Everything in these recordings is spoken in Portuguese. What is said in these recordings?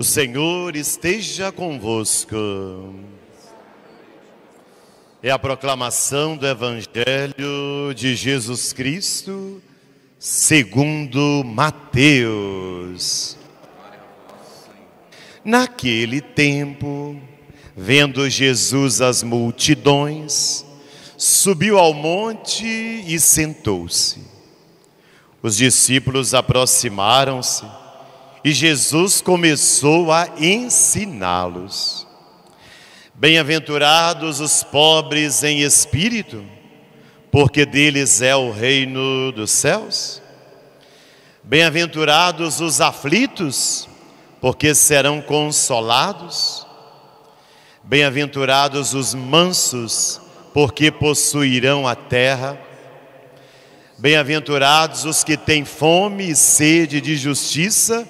Senhor esteja convosco. É a proclamação do Evangelho de Jesus Cristo, segundo Mateus. Naquele tempo, vendo Jesus as multidões, subiu ao monte e sentou-se. Os discípulos aproximaram-se e Jesus começou a ensiná-los. Bem-aventurados os pobres em espírito, porque deles é o reino dos céus. Bem-aventurados os aflitos, porque serão consolados. Bem-aventurados os mansos, porque possuirão a terra. Bem-aventurados os que têm fome e sede de justiça,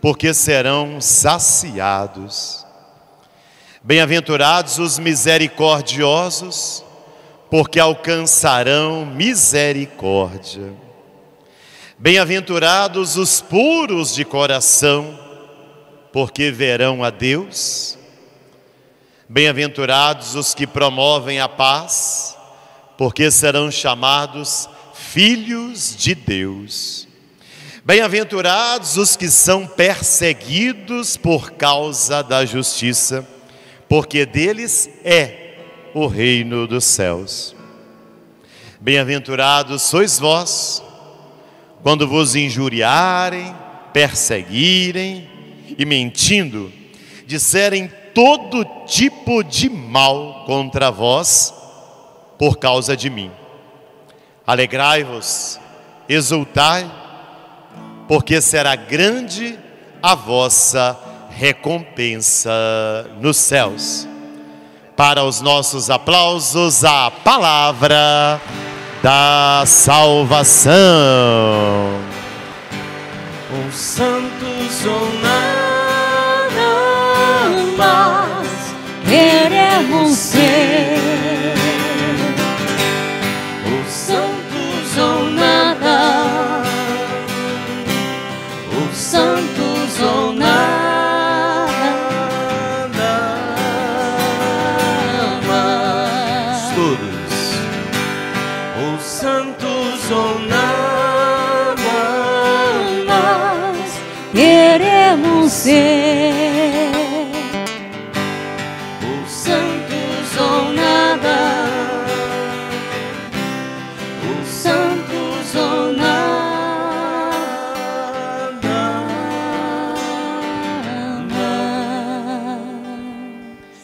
porque serão saciados. Bem-aventurados os misericordiosos, porque alcançarão misericórdia. Bem-aventurados os puros de coração, porque verão a Deus. Bem-aventurados os que promovem a paz, porque serão chamados filhos de Deus. Bem-aventurados os que são perseguidos por causa da justiça, porque deles é o reino dos céus. Bem-aventurados sois vós, quando vos injuriarem, perseguirem e mentindo, disserem todo tipo de mal contra vós, por causa de mim. Alegrai-vos, exultai, porque será grande a vossa recompensa nos céus. Para os nossos aplausos, a palavra da salvação. Os santos ou nada mais queremos ser. Os santos ou nada. Os santos ou nada mais. Todos. Os santos ou nada mais queremos ser. Os santos ou nada. Os santos ou nada.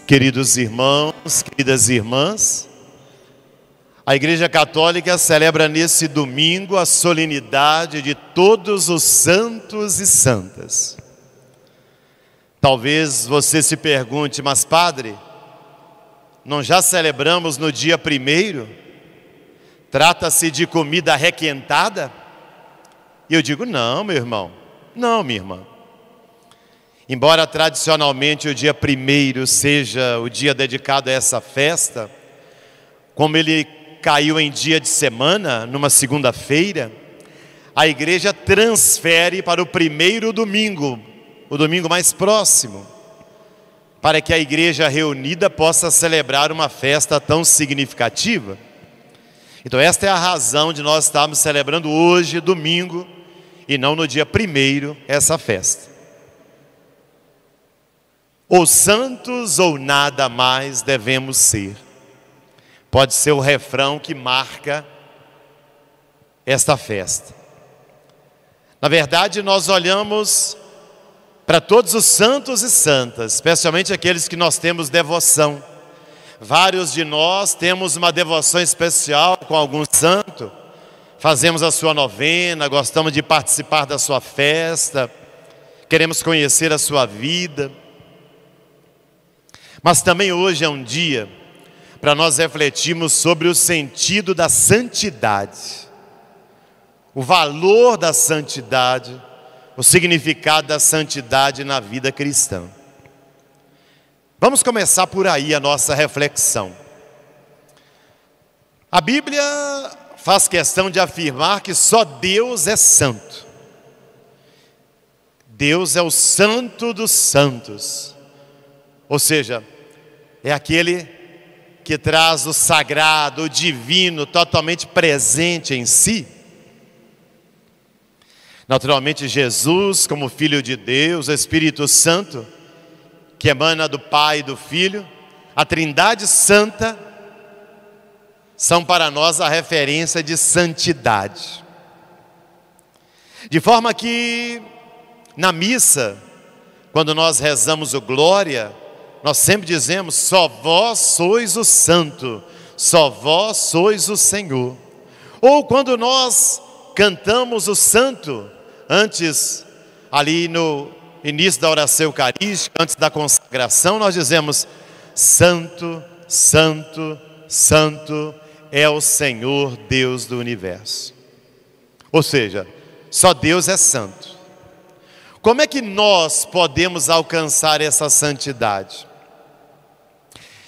Queridos irmãos, queridas irmãs, a Igreja Católica celebra nesse domingo a solenidade de todos os santos e santas. Talvez você se pergunte, mas padre, não já celebramos no dia 1º? Trata-se de comida requentada? E eu digo, não, meu irmão, não, minha irmã. Embora tradicionalmente o dia 1º seja o dia dedicado a essa festa, como ele caiu em dia de semana, numa segunda-feira, a igreja transfere para o 1º domingo, o domingo mais próximo, para que a igreja reunida possa celebrar uma festa tão significativa. Então esta é a razão de nós estarmos celebrando hoje, domingo, e não no dia 1º, essa festa. Ou santos ou nada mais devemos ser. Pode ser o refrão que marca esta festa. Na verdade, nós olhamos para todos os santos e santas, especialmente aqueles que nós temos devoção. Vários de nós temos uma devoção especial com algum santo, fazemos a sua novena, gostamos de participar da sua festa, queremos conhecer a sua vida. Mas também hoje é um dia para nós refletirmos sobre o sentido da santidade, o valor da santidade, o significado da santidade na vida cristã. Vamos começar por aí a nossa reflexão. A Bíblia faz questão de afirmar que só Deus é santo. Deus é o Santo dos Santos, ou seja, é aquele que traz o sagrado, o divino, totalmente presente em si. Naturalmente, Jesus, como Filho de Deus, o Espírito Santo, que emana do Pai e do Filho, a Trindade Santa, são para nós a referência de santidade. De forma que, na missa, quando nós rezamos o Glória, nós sempre dizemos: só vós sois o Santo, só vós sois o Senhor. Ou quando nós cantamos o Santo, antes, ali no início da oração eucarística, antes da consagração, nós dizemos: Santo, Santo, Santo é o Senhor Deus do universo. Ou seja, só Deus é santo. Como é que nós podemos alcançar essa santidade?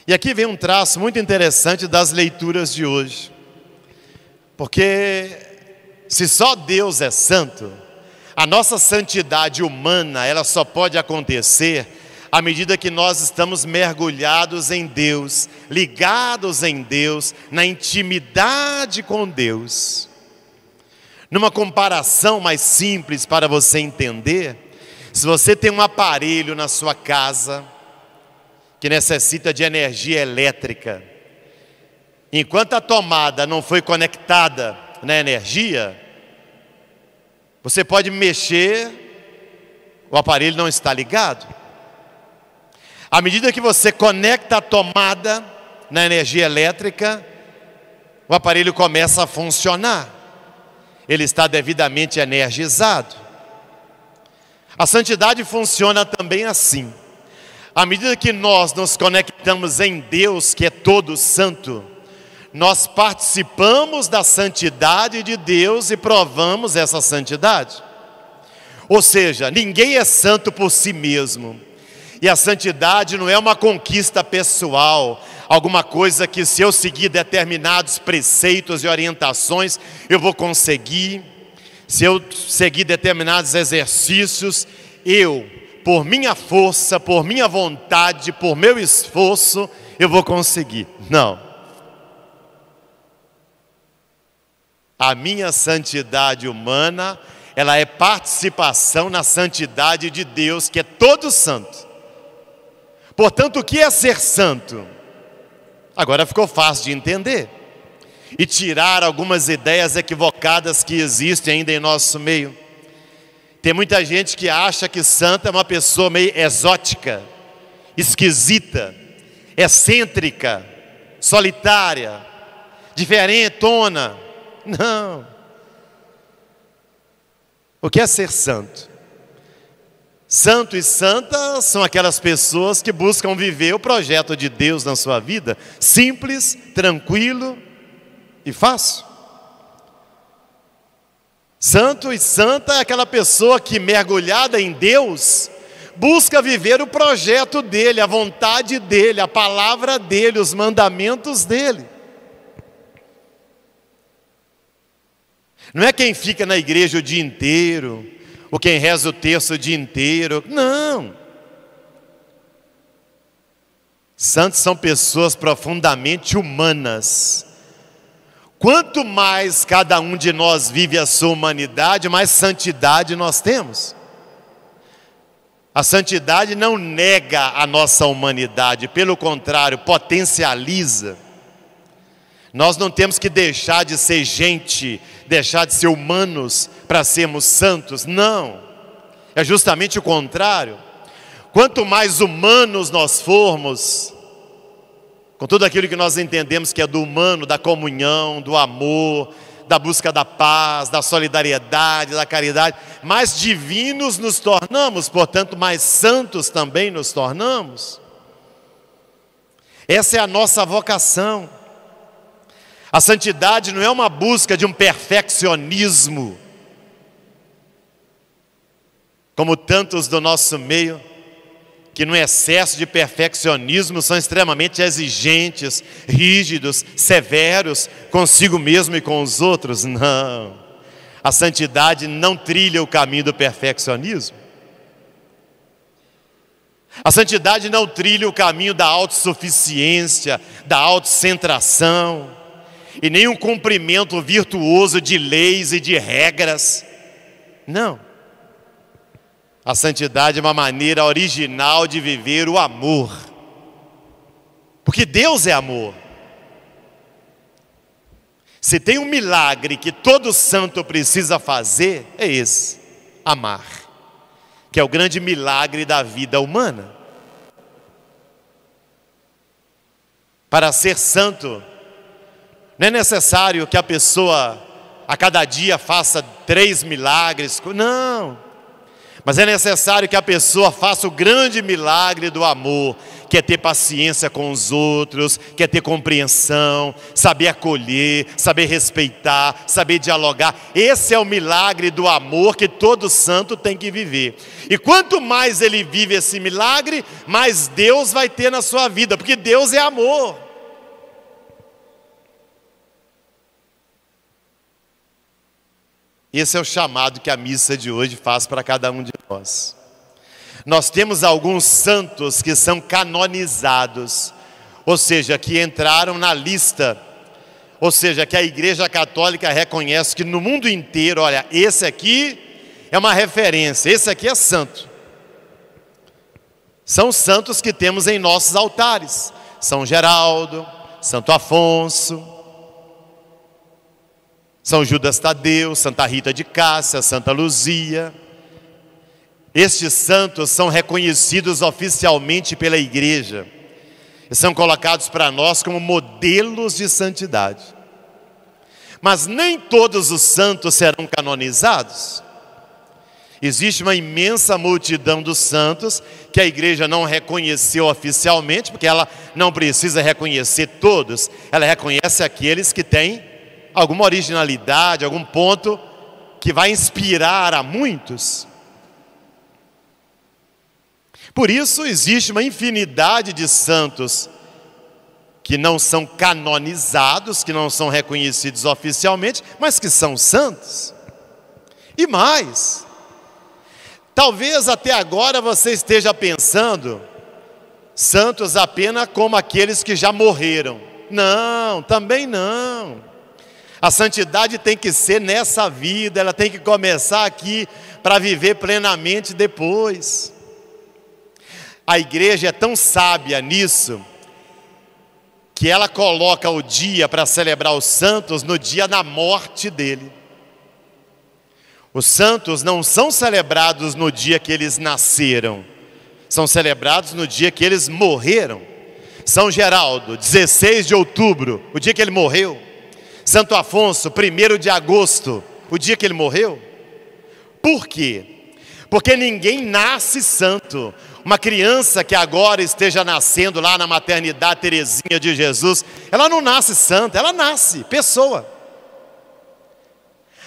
E aqui vem um traço muito interessante das leituras de hoje. Porque se só Deus é santo, a nossa santidade humana, ela só pode acontecer à medida que nós estamos mergulhados em Deus, ligados em Deus, na intimidade com Deus. Numa comparação mais simples para você entender, se você tem um aparelho na sua casa que necessita de energia elétrica, enquanto a tomada não foi conectada na energia, você pode mexer, o aparelho não está ligado. À medida que você conecta a tomada na energia elétrica, o aparelho começa a funcionar. Ele está devidamente energizado. A santidade funciona também assim. À medida que nós nos conectamos em Deus, que é todo santo, nós participamos da santidade de Deus e provamos essa santidade. Ou seja, ninguém é santo por si mesmo. E a santidade não é uma conquista pessoal, alguma coisa que, se eu seguir determinados preceitos e orientações, eu vou conseguir. Se eu seguir determinados exercícios, eu, por minha força, por minha vontade, por meu esforço, eu vou conseguir. Não. A minha santidade humana, ela é participação na santidade de Deus, que é todo santo. Portanto, o que é ser santo? Agora ficou fácil de entender. E tirar algumas ideias equivocadas que existem ainda em nosso meio. Tem muita gente que acha que santo é uma pessoa meio exótica, esquisita, excêntrica, solitária, diferentona. Não. O que é ser santo? Santo e santa são aquelas pessoas que buscam viver o projeto de Deus na sua vida, simples, tranquilo e fácil. Santo e santa é aquela pessoa que, mergulhada em Deus, busca viver o projeto dele, a vontade dele, a palavra dele, os mandamentos dele. Não é quem fica na igreja o dia inteiro, ou quem reza o terço o dia inteiro. Não. Santos são pessoas profundamente humanas. Quanto mais cada um de nós vive a sua humanidade, mais santidade nós temos. A santidade não nega a nossa humanidade, pelo contrário, potencializa. Nós não temos que deixar de ser gente, deixar de ser humanos para sermos santos, não. É justamente o contrário. Quanto mais humanos nós formos, com tudo aquilo que nós entendemos que é do humano, da comunhão, do amor, da busca da paz, da solidariedade, da caridade, mais divinos nos tornamos, portanto, mais santos também nos tornamos. Essa é a nossa vocação. A santidade não é uma busca de um perfeccionismo, como tantos do nosso meio, que no excesso de perfeccionismo são extremamente exigentes, rígidos, severos consigo mesmo e com os outros. Não, a santidade não trilha o caminho do perfeccionismo. A santidade não trilha o caminho da autossuficiência, da autocentração, e nem um cumprimento virtuoso de leis e de regras. Não. A santidade é uma maneira original de viver o amor. Porque Deus é amor. Se tem um milagre que todo santo precisa fazer, é esse: amar, que é o grande milagre da vida humana. Para ser santo, não é necessário que a pessoa a cada dia faça 3 milagres, não. Mas é necessário que a pessoa faça o grande milagre do amor, que é ter paciência com os outros, que é ter compreensão, saber acolher, saber respeitar, saber dialogar. Esse é o milagre do amor que todo santo tem que viver. E quanto mais ele vive esse milagre, mais Deus vai ter na sua vida, porque Deus é amor. Esse é o chamado que a missa de hoje faz para cada um de nós. Nós temos alguns santos que são canonizados, ou seja, que entraram na lista, ou seja, que a Igreja Católica reconhece que no mundo inteiro, olha, esse aqui é uma referência, esse aqui é santo. São santos que temos em nossos altares: São Geraldo, Santo Afonso, São Judas Tadeu, Santa Rita de Cássia, Santa Luzia. Estes santos são reconhecidos oficialmente pela Igreja e são colocados para nós como modelos de santidade. Mas nem todos os santos serão canonizados. Existe uma imensa multidão dos santos que a Igreja não reconheceu oficialmente, porque ela não precisa reconhecer todos, ela reconhece aqueles que têm alguma originalidade, algum ponto que vai inspirar a muitos. Por isso existe uma infinidade de santos que não são canonizados, que não são reconhecidos oficialmente, mas que são santos. E mais, talvez até agora você esteja pensando santos apenas como aqueles que já morreram. Não, também não. A santidade tem que ser nessa vida, ela tem que começar aqui para viver plenamente depois. A Igreja é tão sábia nisso, que ela coloca o dia para celebrar os santos no dia da morte dele. Os santos não são celebrados no dia que eles nasceram, são celebrados no dia que eles morreram. São Geraldo, 16 de outubro, o dia que ele morreu. Santo Afonso, 1º de agosto, o dia que ele morreu. Por quê? Porque ninguém nasce santo. Uma criança que agora esteja nascendo lá na maternidade Terezinha de Jesus, ela não nasce santa, ela nasce pessoa.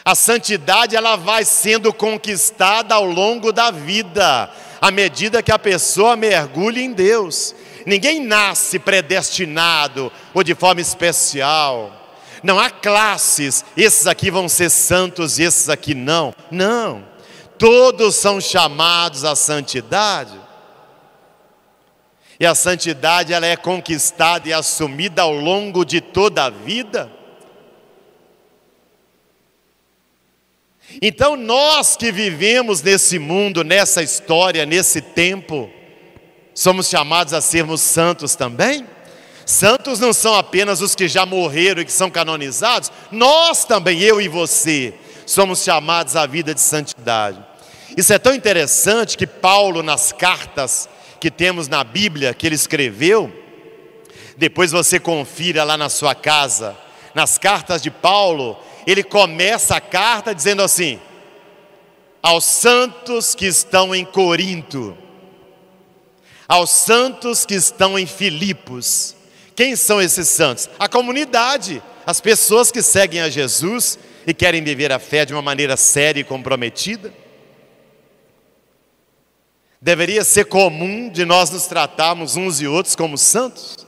A santidade, ela vai sendo conquistada ao longo da vida, à medida que a pessoa mergulha em Deus. Ninguém nasce predestinado ou de forma especial. Não há classes, esses aqui vão ser santos e esses aqui não. Não, todos são chamados à santidade. E a santidade, ela é conquistada e assumida ao longo de toda a vida. Então nós que vivemos nesse mundo, nessa história, nesse tempo, somos chamados a sermos santos também. Santos não são apenas os que já morreram e que são canonizados. Nós também, eu e você, somos chamados à vida de santidade. Isso é tão interessante que Paulo, nas cartas que temos na Bíblia, que ele escreveu, depois você confira lá na sua casa, nas cartas de Paulo, ele começa a carta dizendo assim: aos santos que estão em Corinto, aos santos que estão em Filipos. Quem são esses santos? A comunidade, as pessoas que seguem a Jesus e querem viver a fé de uma maneira séria e comprometida. Deveria ser comum de nós nos tratarmos uns e outros como santos.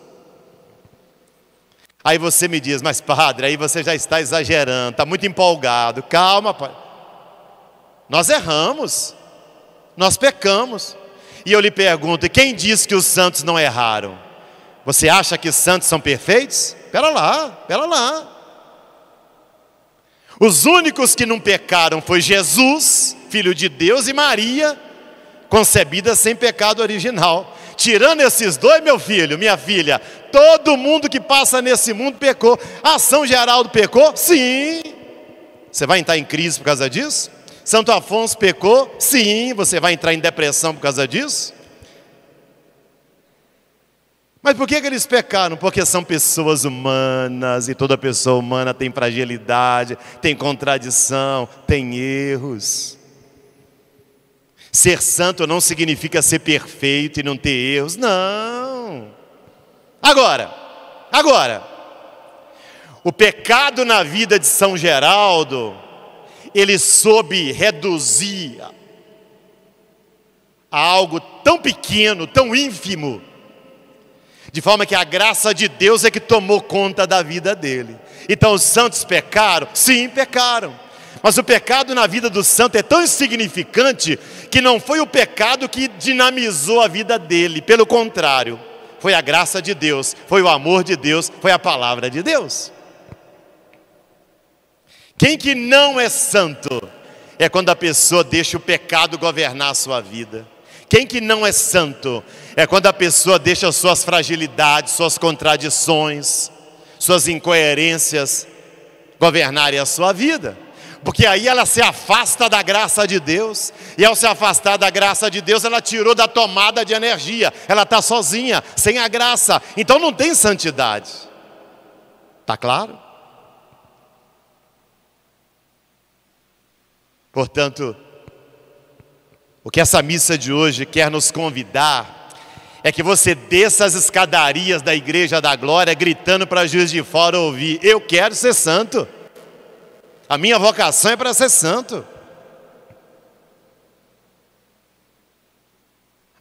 Aí você me diz: mas padre, aí você já está exagerando, está muito empolgado. Calma, pai. Nós erramos, nós pecamos. E eu lhe pergunto, e quem diz que os santos não erraram? Você acha que os santos são perfeitos? Pera lá. Os únicos que não pecaram foi Jesus, Filho de Deus, e Maria, concebida sem pecado original. Tirando esses dois, meu filho, minha filha, todo mundo que passa nesse mundo pecou. Ah, São Geraldo pecou? Sim. Você vai entrar em crise por causa disso? Santo Afonso pecou? Sim. Você vai entrar em depressão por causa disso? Mas por que eles pecaram? Porque são pessoas humanas, e toda pessoa humana tem fragilidade, tem contradição, tem erros. Ser santo não significa ser perfeito e não ter erros, não. Agora, o pecado na vida de São Geraldo, ele soube reduzir a algo tão pequeno, tão ínfimo, de forma que a graça de Deus é que tomou conta da vida dele. Então os santos pecaram? Sim, pecaram. Mas o pecado na vida do santo é tão insignificante que não foi o pecado que dinamizou a vida dele. Pelo contrário, foi a graça de Deus, foi o amor de Deus, foi a palavra de Deus. Quem que não é santo é quando a pessoa deixa o pecado governar a sua vida. Quem que não é santo é quando a pessoa deixa suas fragilidades, suas contradições, suas incoerências governarem a sua vida. Porque aí ela se afasta da graça de Deus, e ao se afastar da graça de Deus, ela tirou da tomada de energia, ela está sozinha, sem a graça, então não tem santidade. Está claro? Portanto, o que essa missa de hoje quer nos convidar é que você desça as escadarias da Igreja da Glória gritando para Juiz de Fora ouvir: eu quero ser santo. A minha vocação é para ser santo.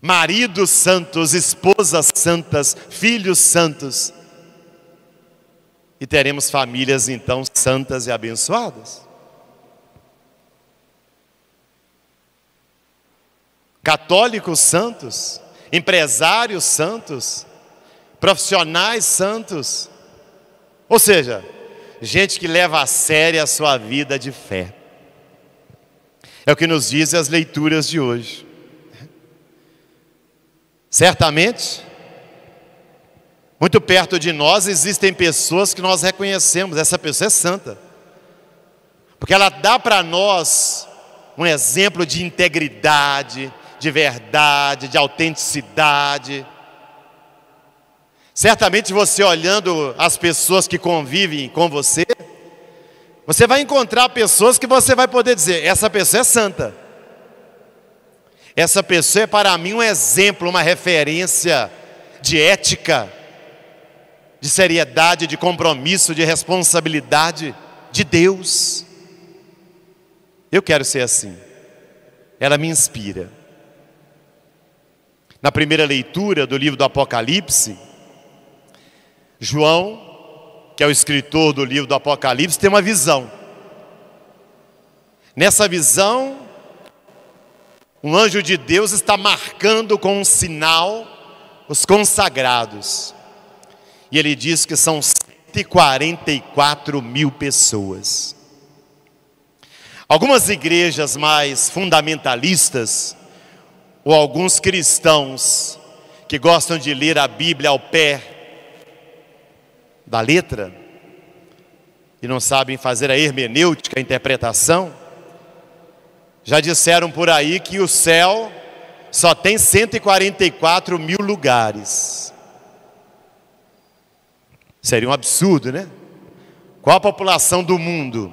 Maridos santos, esposas santas, filhos santos. E teremos famílias então santas e abençoadas. Católicos santos, empresários santos, profissionais santos. Ou seja, gente que leva a sério a sua vida de fé. É o que nos dizem as leituras de hoje. Certamente, muito perto de nós existem pessoas que nós reconhecemos, essa pessoa é santa. Porque ela dá para nós um exemplo de integridade, de verdade, de autenticidade. Certamente você olhando as pessoas que convivem com você, você vai encontrar pessoas que você vai poder dizer: essa pessoa é santa. Essa pessoa é para mim um exemplo, uma referência de ética, de seriedade, de compromisso, de responsabilidade de Deus. Eu quero ser assim. Ela me inspira. Na primeira leitura do livro do Apocalipse, João, que é o escritor do livro do Apocalipse, tem uma visão. Nessa visão, um anjo de Deus está marcando com um sinal os consagrados. E ele diz que são 144 mil pessoas. Algumas igrejas mais fundamentalistas, ou alguns cristãos que gostam de ler a Bíblia ao pé da letra e não sabem fazer a hermenêutica, a interpretação, já disseram por aí que o céu só tem 144 mil lugares. Seria um absurdo, né? Qual a população do mundo?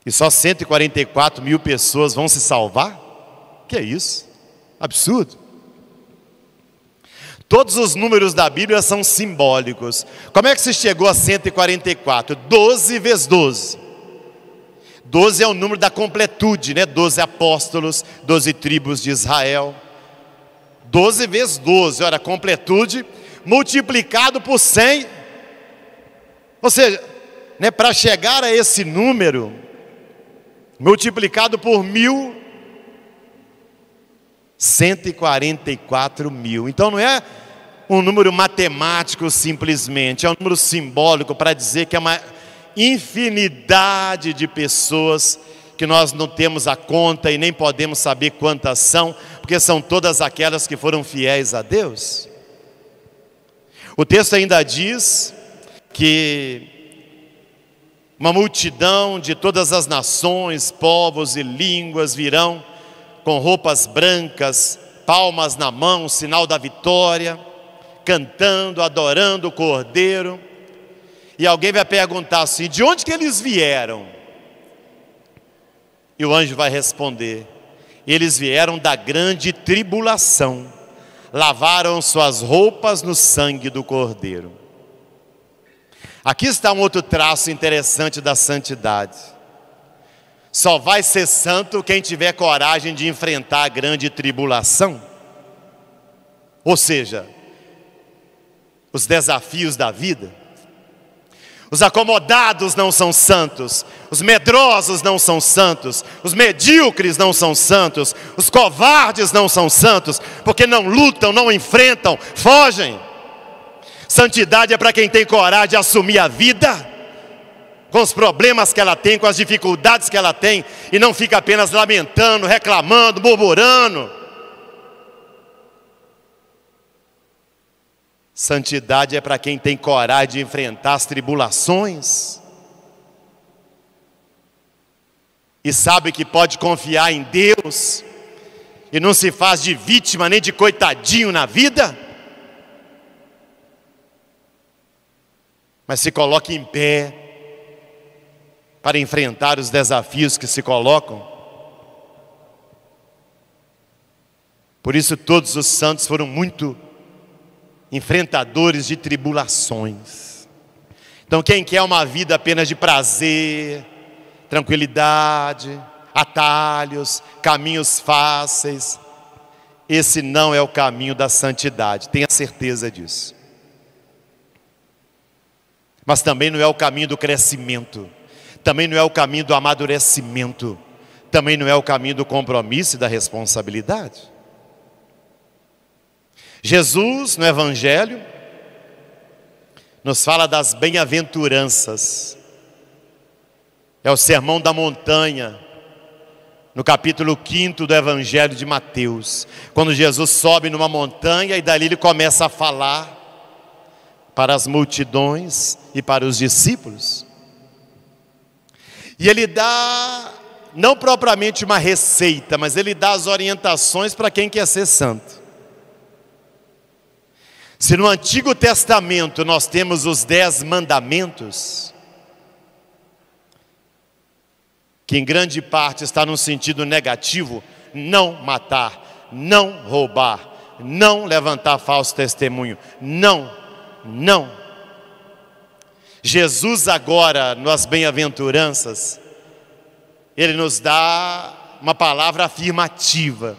E só 144 mil pessoas vão se salvar? Que é isso? Absurdo. Todos os números da Bíblia são simbólicos. Como é que se chegou a 144? 12 vezes 12. 12 é o número da completude, né? 12 apóstolos, 12 tribos de Israel. 12 vezes 12, olha, completude multiplicado por 100. Ou seja, né, para chegar a esse número, multiplicado por 1000, 144 mil. Então não é um número matemático simplesmente, é um número simbólico para dizer que é uma infinidade de pessoas que nós não temos a conta e nem podemos saber quantas são, porque são todas aquelas que foram fiéis a Deus. O texto ainda diz que uma multidão de todas as nações, povos e línguas virão com roupas brancas, palmas na mão, sinal da vitória, cantando, adorando o Cordeiro. E alguém vai perguntar assim: de onde que eles vieram? E o anjo vai responder: eles vieram da grande tribulação, lavaram suas roupas no sangue do Cordeiro. Aqui está um outro traço interessante da santidade. Só vai ser santo quem tiver coragem de enfrentar a grande tribulação. Ou seja, os desafios da vida. Os acomodados não são santos, os medrosos não são santos, os medíocres não são santos, os covardes não são santos, porque não lutam, não enfrentam, fogem. Santidade é para quem tem coragem de assumir a vida, com os problemas que ela tem, com as dificuldades que ela tem, e não fica apenas lamentando, reclamando, murmurando. Santidade é para quem tem coragem de enfrentar as tribulações e sabe que pode confiar em Deus e não se faz de vítima nem de coitadinho na vida, mas se coloca em pé para enfrentar os desafios que se colocam. Por isso todos os santos foram muito enfrentadores de tribulações. Então quem quer uma vida apenas de prazer, tranquilidade, atalhos, caminhos fáceis, esse não é o caminho da santidade, tenha certeza disso. Mas também não é o caminho do crescimento, também não é o caminho do amadurecimento, também não é o caminho do compromisso e da responsabilidade. Jesus, no Evangelho, nos fala das bem-aventuranças. É o Sermão da Montanha, no capítulo 5 do Evangelho de Mateus. Quando Jesus sobe numa montanha e dali ele começa a falar para as multidões e para os discípulos. E ele dá, não propriamente uma receita, mas ele dá as orientações para quem quer ser santo. Se no Antigo Testamento nós temos os 10 mandamentos, que em grande parte está no sentido negativo: não matar, não roubar, não levantar falso testemunho, não. Jesus agora, nas bem-aventuranças, ele nos dá uma palavra afirmativa,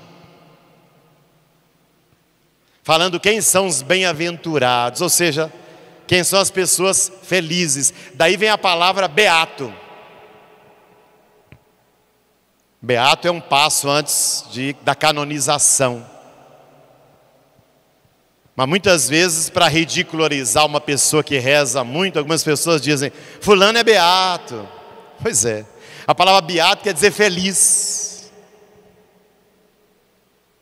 falando quem são os bem-aventurados, ou seja, quem são as pessoas felizes. Daí vem a palavra beato. Beato é um passo antes da canonização. Mas muitas vezes, para ridicularizar uma pessoa que reza muito, algumas pessoas dizem: fulano é beato. Pois é, a palavra beato quer dizer feliz.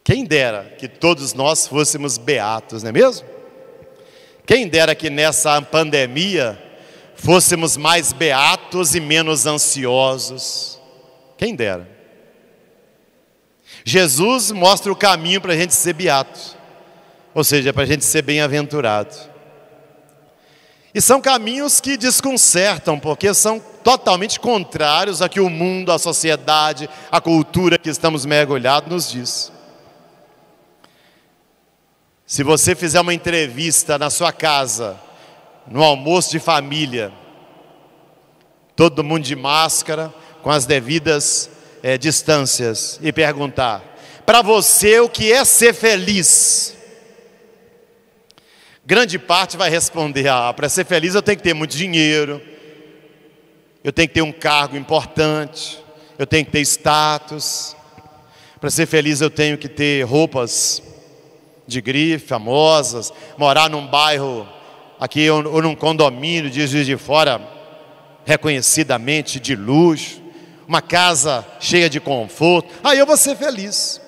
Quem dera que todos nós fôssemos beatos, não é mesmo? Quem dera que nessa pandemia fôssemos mais beatos e menos ansiosos. Quem dera. Jesus mostra o caminho para a gente ser beato, ou seja, para a gente ser bem-aventurado. E são caminhos que desconcertam, porque são totalmente contrários a que o mundo, a sociedade, a cultura que estamos mergulhados nos diz. Se você fizer uma entrevista na sua casa, no almoço de família, todo mundo de máscara, com as devidas distâncias, e perguntar: para você o que é ser feliz? Grande parte vai responder: para ser feliz eu tenho que ter muito dinheiro, eu tenho que ter um cargo importante, eu tenho que ter status. Para ser feliz eu tenho que ter roupas de grife, famosas, morar num bairro aqui ou num condomínio de Juiz de Fora, reconhecidamente de luxo, uma casa cheia de conforto, aí eu vou ser feliz.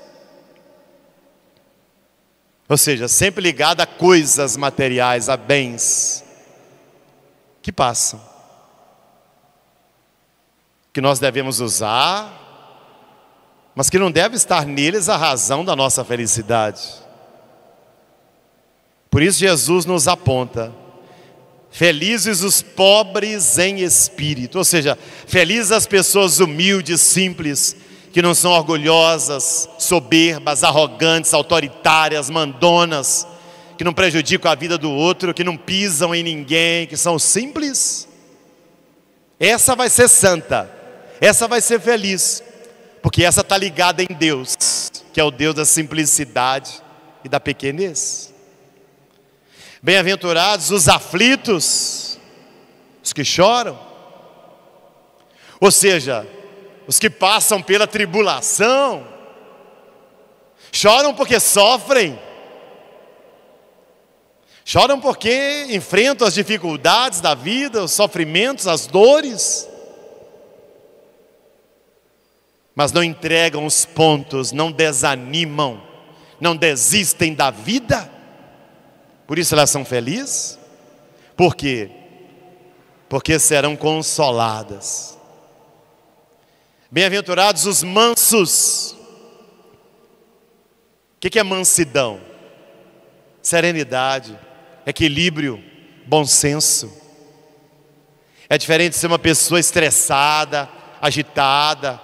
Ou seja, sempre ligado a coisas materiais, a bens que passam, que nós devemos usar, mas que não deve estar neles a razão da nossa felicidade. Por isso Jesus nos aponta: felizes os pobres em espírito, ou seja, felizes as pessoas humildes, simples, que não são orgulhosas, soberbas, arrogantes, autoritárias, mandonas, que não prejudicam a vida do outro, que não pisam em ninguém, que são simples. Essa vai ser santa, essa vai ser feliz, porque essa está ligada em Deus, que é o Deus da simplicidade e da pequenez. Bem-aventurados os aflitos, os que choram, ou seja, os que passam pela tribulação, choram porque sofrem, choram porque enfrentam as dificuldades da vida, os sofrimentos, as dores, mas não entregam os pontos, não desanimam, não desistem da vida. Por isso elas são felizes. Por quê? Porque serão consoladas. Bem-aventurados os mansos. O que é mansidão? Serenidade, equilíbrio, bom senso. É diferente de ser uma pessoa estressada, agitada,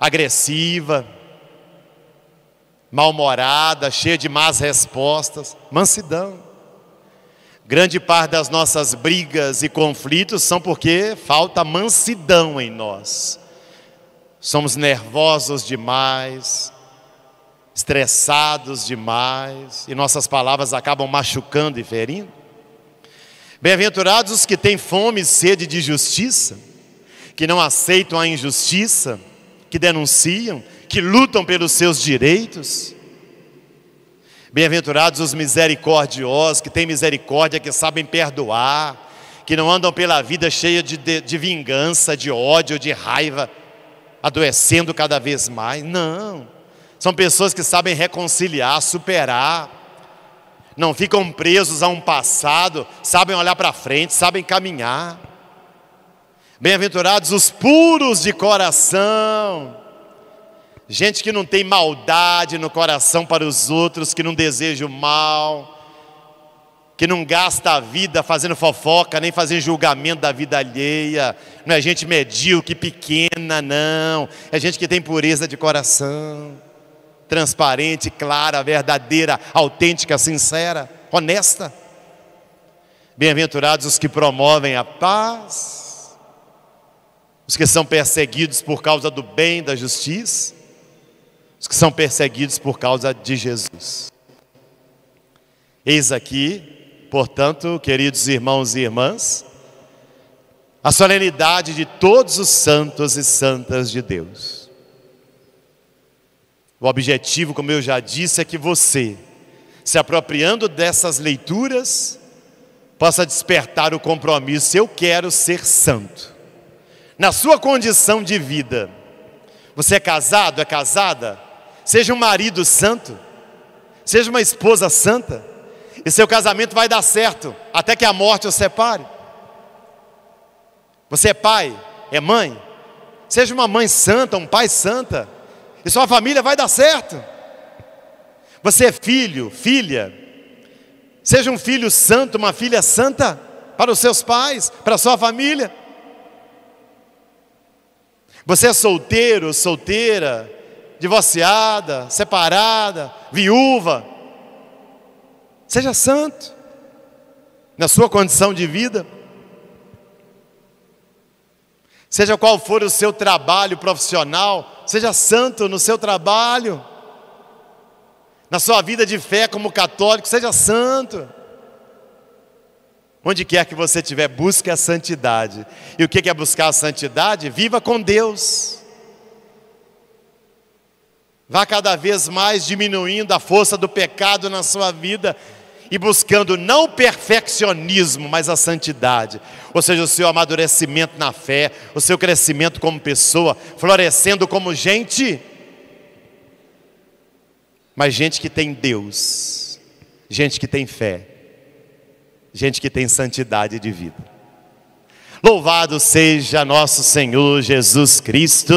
agressiva, mal-humorada, cheia de más respostas. Mansidão. Grande parte das nossas brigas e conflitos são porque falta mansidão em nós. Somos nervosos demais, estressados demais, e nossas palavras acabam machucando e ferindo. Bem-aventurados os que têm fome e sede de justiça, que não aceitam a injustiça, que denunciam, que lutam pelos seus direitos. Bem-aventurados os misericordiosos, que têm misericórdia, que sabem perdoar, que não andam pela vida cheia de vingança, de ódio, de raiva, adoecendo cada vez mais. Não, são pessoas que sabem reconciliar, superar, não ficam presos a um passado, sabem olhar para frente, sabem caminhar. Bem-aventurados os puros de coração, gente que não tem maldade no coração para os outros, que não deseja o mal, que não gasta a vida fazendo fofoca, nem fazendo julgamento da vida alheia. Não é gente medíocre, pequena, não. É gente que tem pureza de coração, transparente, clara, verdadeira, autêntica, sincera, honesta. Bem-aventurados os que promovem a paz, os que são perseguidos por causa do bem, da justiça, os que são perseguidos por causa de Jesus. Eis aqui, portanto, queridos irmãos e irmãs, a solenidade de todos os santos e santas de Deus. O objetivo, como eu já disse, é que você, se apropriando dessas leituras, possa despertar o compromisso. Eu quero ser santo. Na sua condição de vida, você é casado, é casada? Seja um marido santo, seja uma esposa santa, e seu casamento vai dar certo, até que a morte os separe. Você é pai, é mãe, seja uma mãe santa, um pai santa, e sua família vai dar certo. Você é filho, filha, seja um filho santo, uma filha santa, para os seus pais, para a sua família. Você é solteiro, solteira, divorciada, separada, viúva, seja santo na sua condição de vida. Seja qual for o seu trabalho profissional, seja santo no seu trabalho. Na sua vida de fé como católico, seja santo. Onde quer que você estiver, busque a santidade. E o que é buscar a santidade? Viva com Deus. Vá cada vez mais diminuindo a força do pecado na sua vida e buscando não o perfeccionismo, mas a santidade. Ou seja, o seu amadurecimento na fé, o seu crescimento como pessoa, florescendo como gente, mas gente que tem Deus, gente que tem fé, gente que tem santidade de vida. Louvado seja nosso Senhor Jesus Cristo.